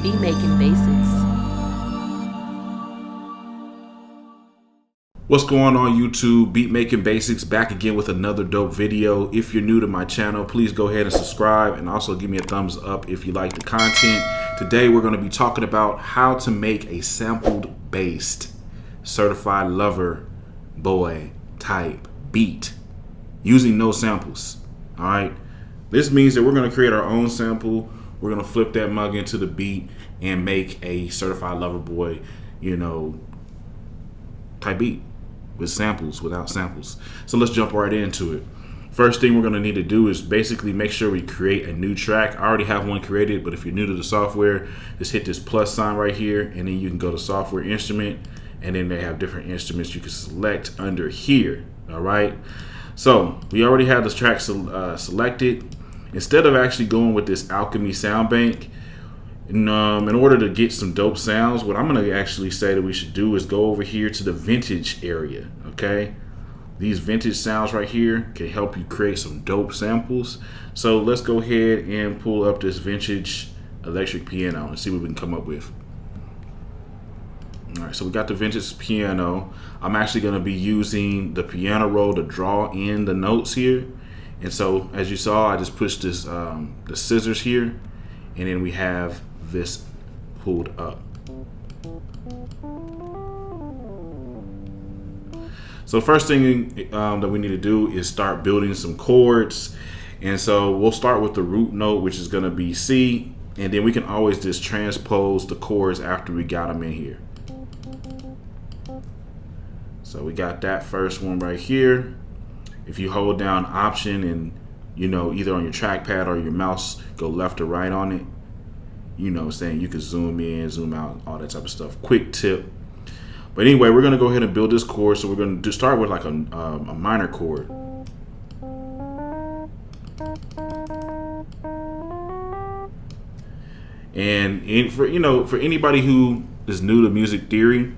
Beat Making Basics. What's going on YouTube? Beat Making Basics back again with another dope video. If you're new to my channel, please go ahead and subscribe and also give me a thumbs up if you like the content. Today we're going to be talking about how to make a sampled based certified lover boy type beat using no samples. Alright, this means that we're going to create our own sample. We're going to flip that mug into the beat and make a certified lover boy, type beat with samples, without samples. So let's jump right into it. First thing we're going to need to do is basically make sure we create a new track. I already have one created, but if you're new to the software, just hit this plus sign right here, and then you can go to software instrument, and then they have different instruments you can select under here. All right, so we already have this track selected. Instead of actually going with this Alchemy sound bank, in order to get some dope sounds, what I'm going to actually say that we should do is go over here to the vintage area. Okay, these vintage sounds right here can help you create some dope samples. So let's go ahead and pull up this vintage electric piano and see what we can come up with. All right, so we got the vintage piano. I'm actually going to be using the piano roll to draw in the notes here. And so as you saw, I just pushed this the scissors here, and then we have this pulled up. So first thing that we need to do is start building some chords. And so we'll start with the root note, which is going to be C, and then we can always just transpose the chords after we got them in here. So we got that first one right here. If you hold down Option and either on your trackpad or your mouse, go left or right on it, saying you can zoom in, zoom out, all that type of stuff. Quick tip. But anyway, we're gonna go ahead and build this chord. So we're gonna start with like a minor chord. And for anybody who is new to music theory,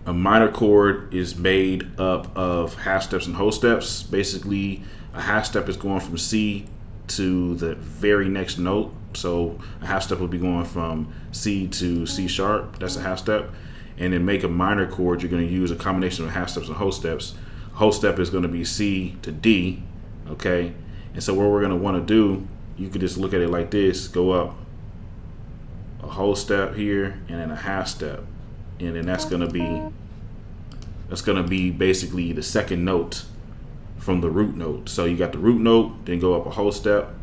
a minor chord is made up of half steps and whole steps. Basically, a half step is going from C to the very next note. So a half step would be going from C to C sharp. That's a half step. And then make a minor chord, you're going to use a combination of half steps and whole steps. Whole step is going to be C to D. Okay. And so what we're going to want to do, you could just look at it like this: go up a whole step here and then a half step. And then that's gonna be basically the second note from the root note. So you got the root note, then go up a whole step,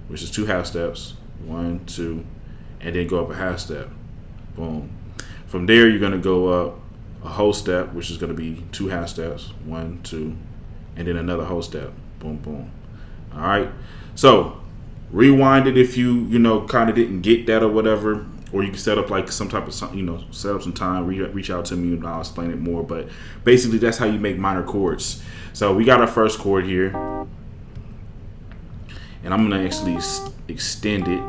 which is two half steps, 1, 2, and then go up a half step. Boom. From there, you're gonna go up a whole step, which is gonna be two half steps, 1, 2, and then another whole step. Boom, boom. All right. So rewind it if you kind of didn't get that or whatever. Or you can set up like some type of, set up some time, reach out to me and I'll explain it more. But basically that's how you make minor chords. So we got our first chord here. And I'm going to actually extend it.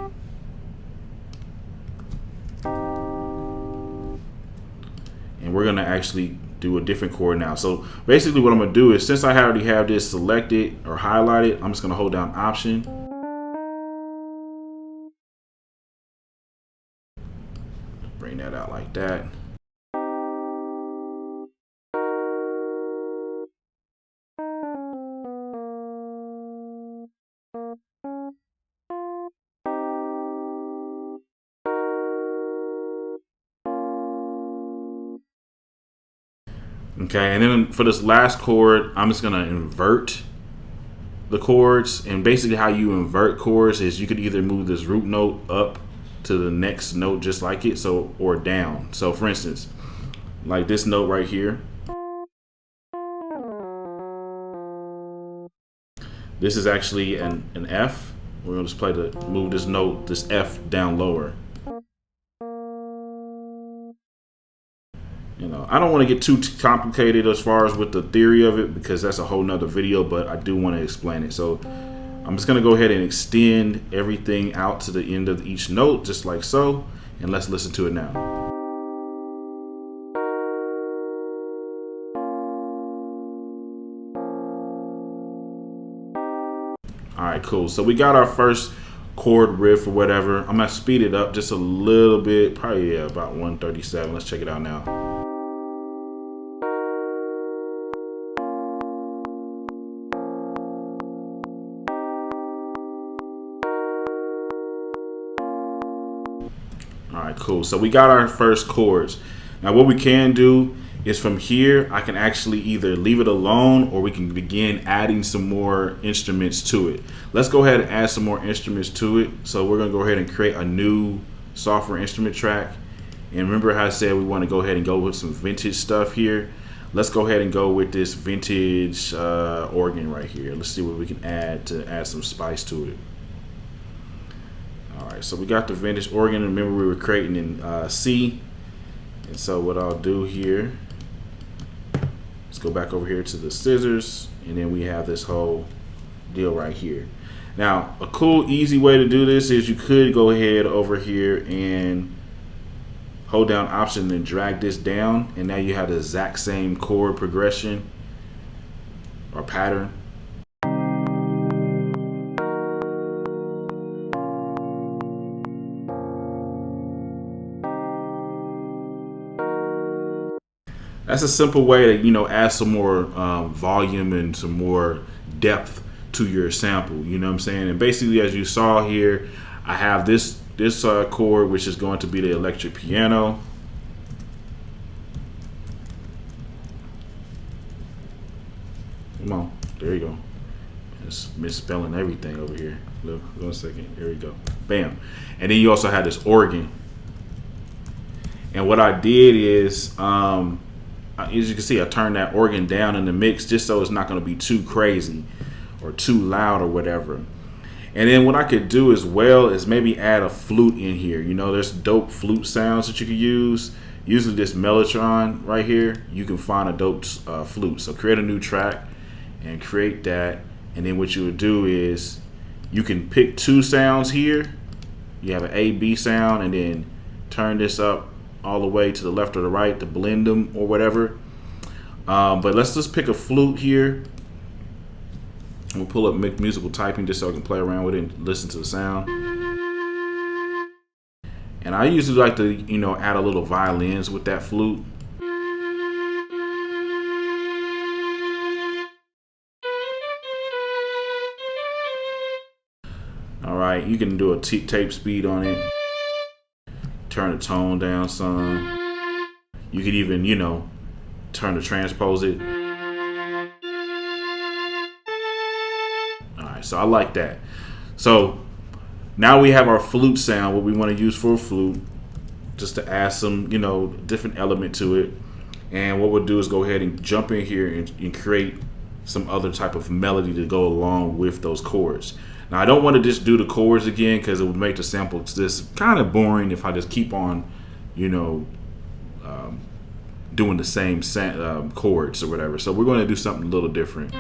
And we're going to actually do a different chord now. So basically what I'm going to do is, since I already have this selected or highlighted, I'm just going to hold down Option. Bring that out like that. Okay, and then for this last chord, I'm just gonna invert the chords. And basically how you invert chords is you could either move this root note up to the next note just like it, or down. So for instance, like this note right here, this is actually an F. We're gonna just move this note, this F, down lower. I don't want to get too complicated as far as with the theory of it, because that's a whole nother video, but I do want to explain it. So I'm just going to go ahead and extend everything out to the end of each note, just like so. And let's listen to it now. All right, cool. So we got our first chord riff or whatever. I'm gonna speed it up just a little bit, probably about 137. Let's check it out now. All right, cool. So we got our first chords. Now what we can do is from here, I can actually either leave it alone or we can begin adding some more instruments to it. Let's go ahead and add some more instruments to it. So we're gonna go ahead and create a new software instrument track. And remember how I said we wanna go ahead and go with some vintage stuff here. Let's go ahead and go with this vintage organ right here. Let's see what we can add to add some spice to it. All right, so we got the vintage organ. Remember we were creating in C. And so what I'll do here, let's go back over here to the scissors, and then we have this whole deal right here. Now, a cool, easy way to do this is you could go ahead over here and hold down Option and drag this down, and now you have the exact same chord progression or pattern. That's a simple way to, you know, add some more volume and some more depth to your sample. You know what I'm saying? And basically, as you saw here, I have this chord, which is going to be the electric piano. Come on, there you go. It's misspelling everything over here. Look, 1 second. Here we go. Bam. And then you also have this organ. And what I did is, as you can see, I turned that organ down in the mix just so it's not going to be too crazy or too loud or whatever. And then what I could do as well is maybe add a flute in here. You know, there's dope flute sounds that you could use. Using this Mellotron right here, you can find a dope flute. So create a new track and create that. And then what you would do is you can pick two sounds here. You have an A, B sound, and then turn this up all the way to the left or the right to blend them or whatever. But let's just pick a flute here. We'll pull up musical typing just so I can play around with it and listen to the sound. And I usually like to, you know, add a little violins with that flute. All right, you can do a tape speed on it. Turn the tone down some. You could even, you know, turn to transpose it. All right, so I like that. So now we have our flute sound, what we want to use for a flute, just to add some, you know, different element to it. And what we'll do is go ahead and jump in here and create some other type of melody to go along with those chords. Now I don't want to just do the chords again because it would make the sample just kind of boring if I just keep on, you know, doing the same chords or whatever. So we're going to do something a little different.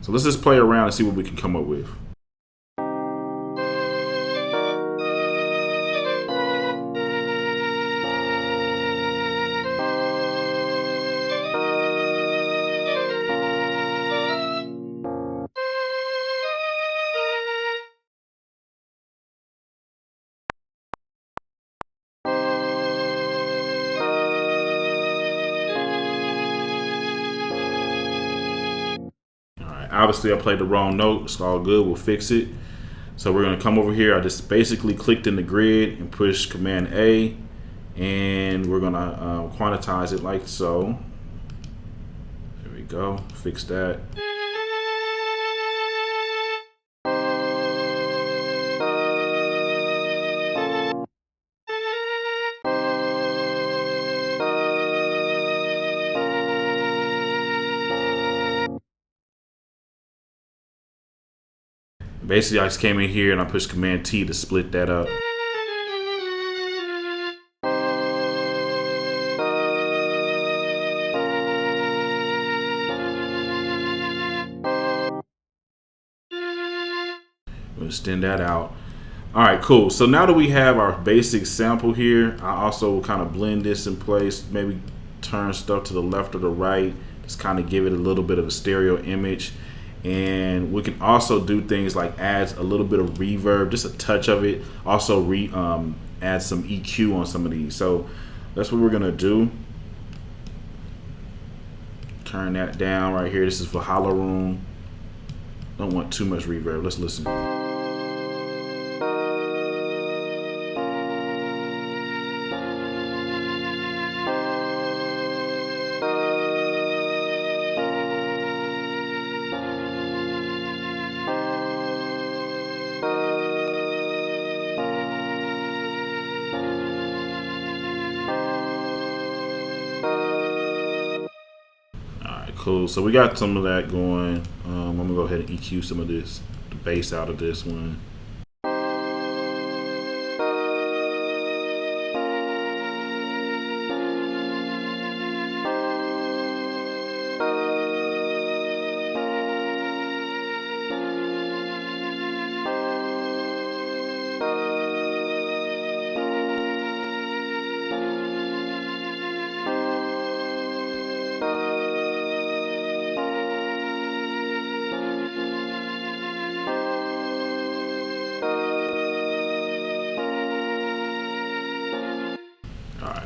So let's just play around and see what we can come up with. Obviously, I played the wrong note. It's all good. We'll fix it. So we're going to come over here. I just basically clicked in the grid and pushed Command A. And we're going to quantize it like so. There we go. Fix that. Basically, I just came in here and I pushed Command T to split that up. We'll extend that out. All right, cool. So now that we have our basic sample here, I also kind of blend this in place, maybe turn stuff to the left or the right, just kind of give it a little bit of a stereo image. And we can also do things like add a little bit of reverb, just a touch of it. Also add some EQ on some of these. So that's what we're gonna do. Turn that down right here. This is for Hollow Room. Don't want too much reverb. Let's listen. Cool. So we got some of that going. I'm gonna go ahead and EQ some of this, the bass out of this one.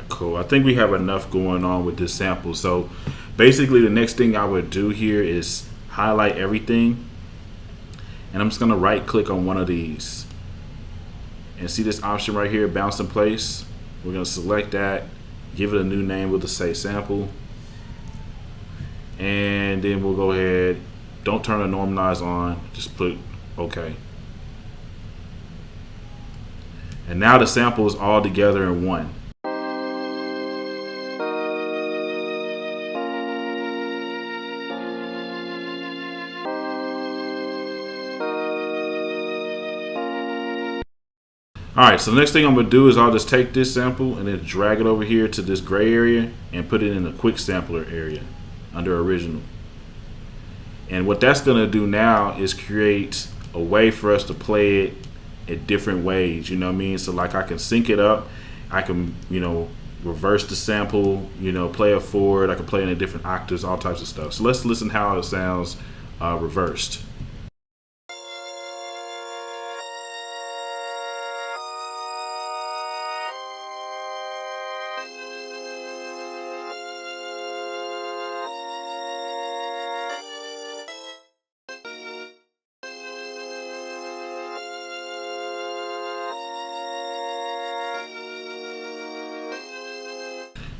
Cool. I think we have enough going on with this sample. So basically the next thing I would do here is highlight everything, and I'm just gonna right click on one of these and see this option right here, bounce in place. We're gonna select that, give it a new name. We'll just say sample, and then we'll go ahead, don't turn the normalize on, just put okay. And now the sample is all together in one. Alright, so the next thing I'm going to do is I'll just take this sample and then drag it over here to this gray area and put it in the quick sampler area under original. And what that's going to do now is create a way for us to play it in different ways, you know what I mean? So like I can sync it up, I can, reverse the sample, play it forward, I can play it in different octaves, all types of stuff. So let's listen how it sounds reversed.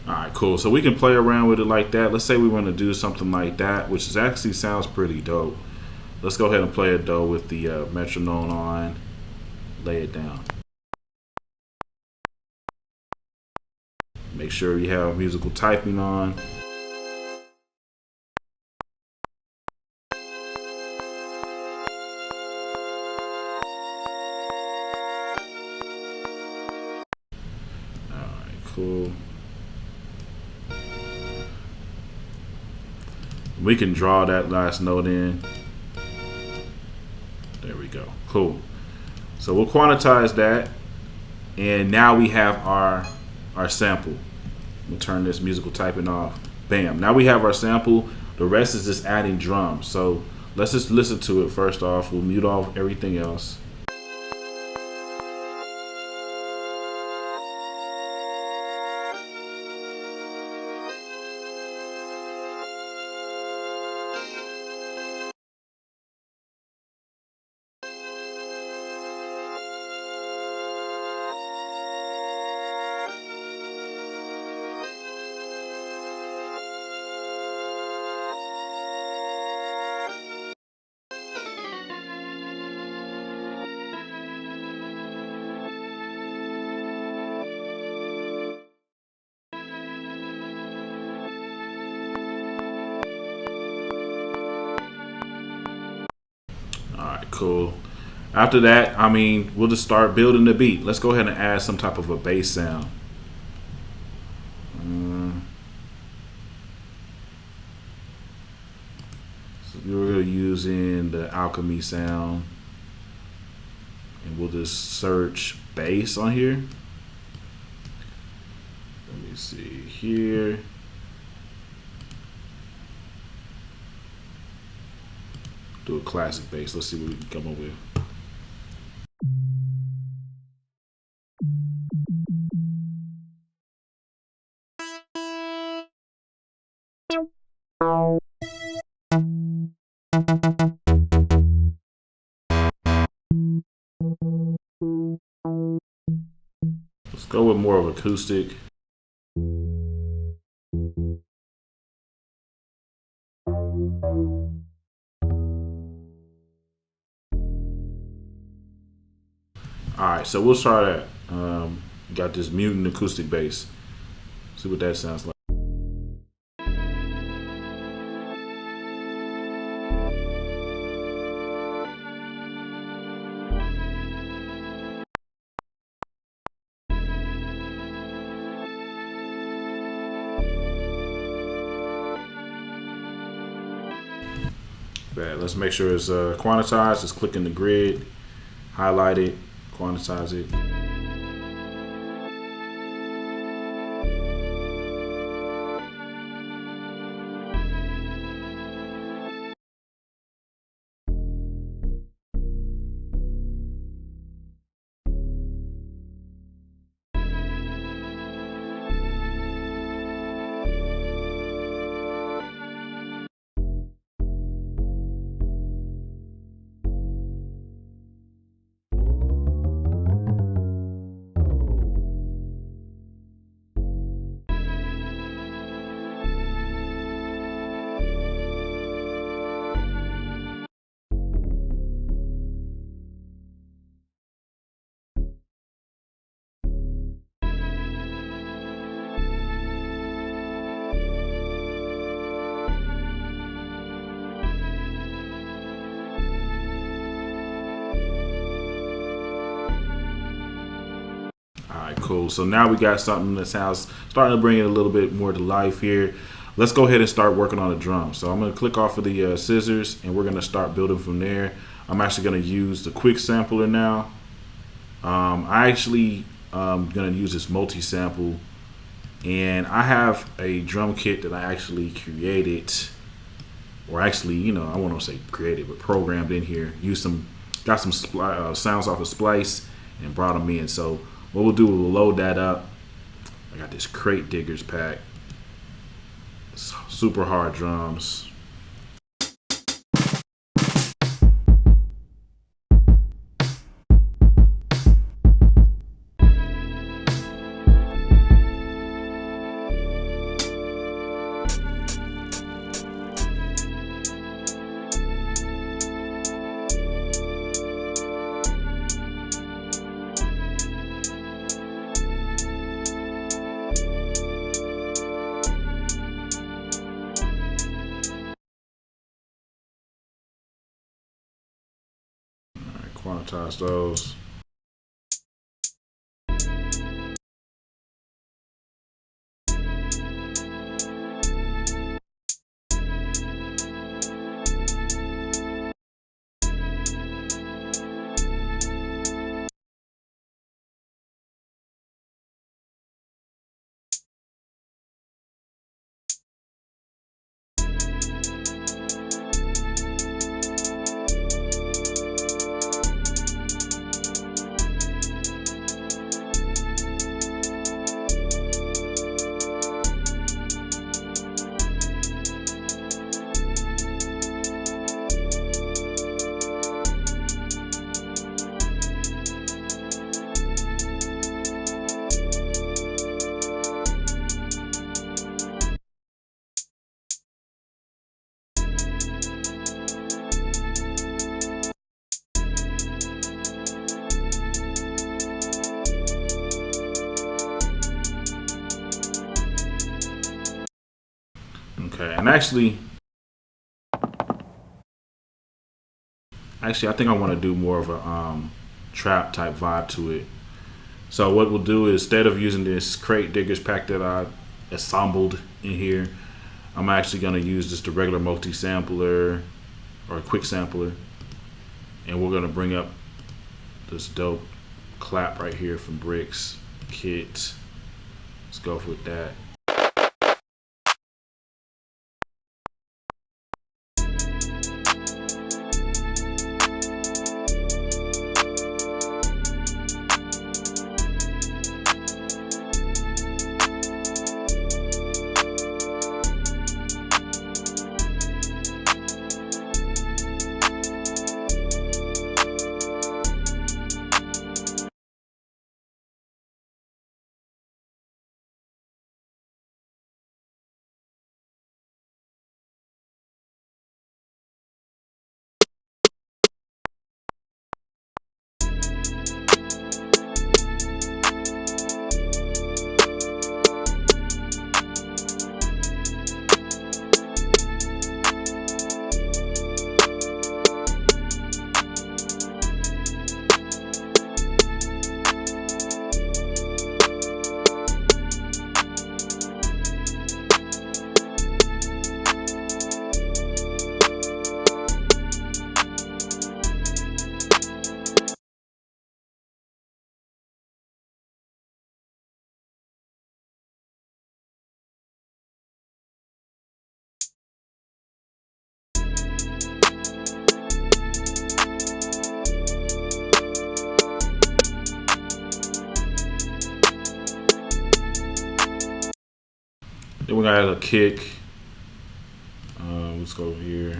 Alright, cool. So we can play around with it like that. Let's say we want to do something like that, which is actually sounds pretty dope. Let's go ahead and play it though with the metronome on. Lay it down. Make sure you have musical typing on. Alright, cool. We can draw that last note in. There we go. Cool. So we'll quantize that, and now we have our sample. We'll turn this musical typing off. Bam. Now we have our sample. The rest is just adding drums. So let's just listen to it first off. We'll mute off everything else. Alright, cool. After that, we'll just start building the beat. Let's go ahead and add some type of a bass sound. So we're using the Alchemy sound, and we'll just search bass on here. Let me see here. do a classic bass. Let's see what we can come up with. Let's go with more of acoustic. Alright, so we'll try that. Got this Mutant acoustic bass. See what that sounds like. Bad. Let's make sure it's quantized. Just click in the grid, highlight it, quantize it. Alright, cool. So now we got something that sounds starting to bring it a little bit more to life here. Let's go ahead and start working on the drums. So I'm going to click off of the scissors and we're going to start building from there. I'm actually going to use the quick sampler now. I actually going to use this multi-sample, and I have a drum kit that I actually created, or actually, you know, I won't say created, but programmed in here. Got some sounds off of Splice and brought them in. So what we'll do, we'll load that up. I got this Crate Diggers pack. Super hard drums. Quantize those. Okay, and actually, I think I want to do more of a trap type vibe to it. So what we'll do is, instead of using this Crate Diggers pack that I assembled in here, I'm actually going to use just a regular multi-sampler or a quick sampler, and we're going to bring up this dope clap right here from Bricks Kit. Let's go with that. Then we're gonna add a kick. Let's go over here.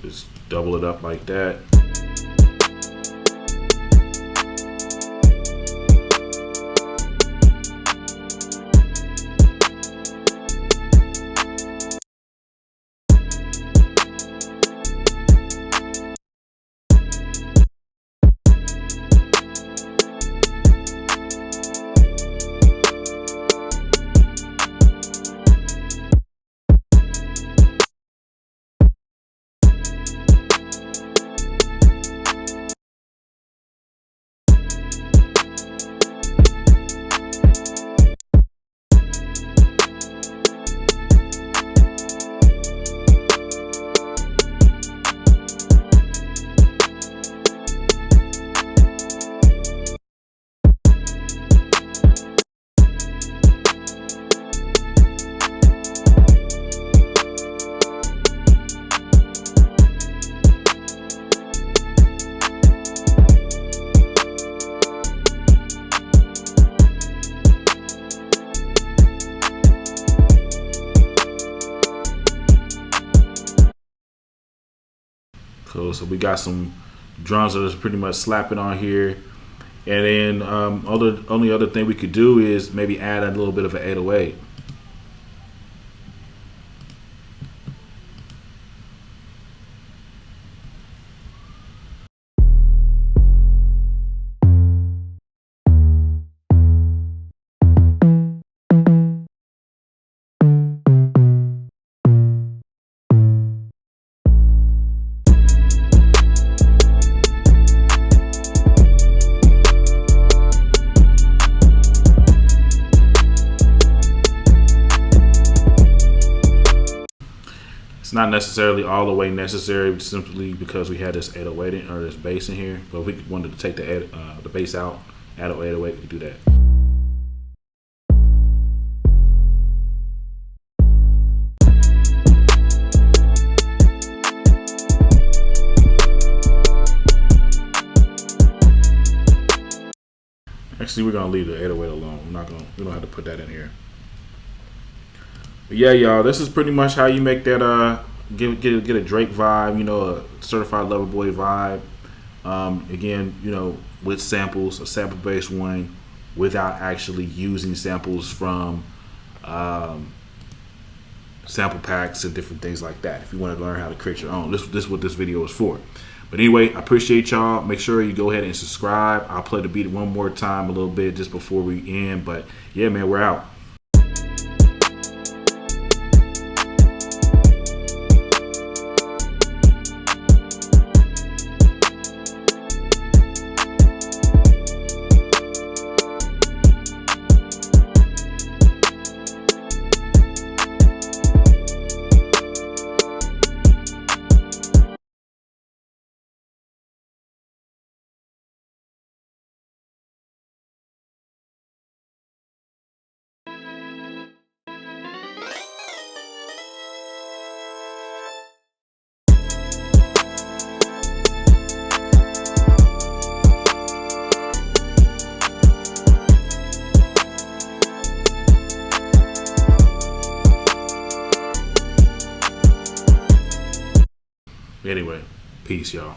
Just double it up like that. Cool. So we got some drums that is pretty much slapping on here. And then only other thing we could do is maybe add a little bit of an 808. It's not necessarily all the way necessary, simply because we had this 808 or this bass in here. But if we wanted to take the bass out, add an 808, we could do that. Actually, we're gonna leave the 808 alone. We don't have to put that in here. But yeah, y'all, this is pretty much how you make that get a Drake vibe, you know, a certified lover boy vibe. Again, you know, with samples, a sample based one, without actually using samples from sample packs and different things like that. If you want to learn how to create your own, this is what this video is for. But anyway, I appreciate y'all. Make sure you go ahead and subscribe. I'll play the beat one more time a little bit just before we end. But yeah, man, we're out. Anyway, peace, y'all.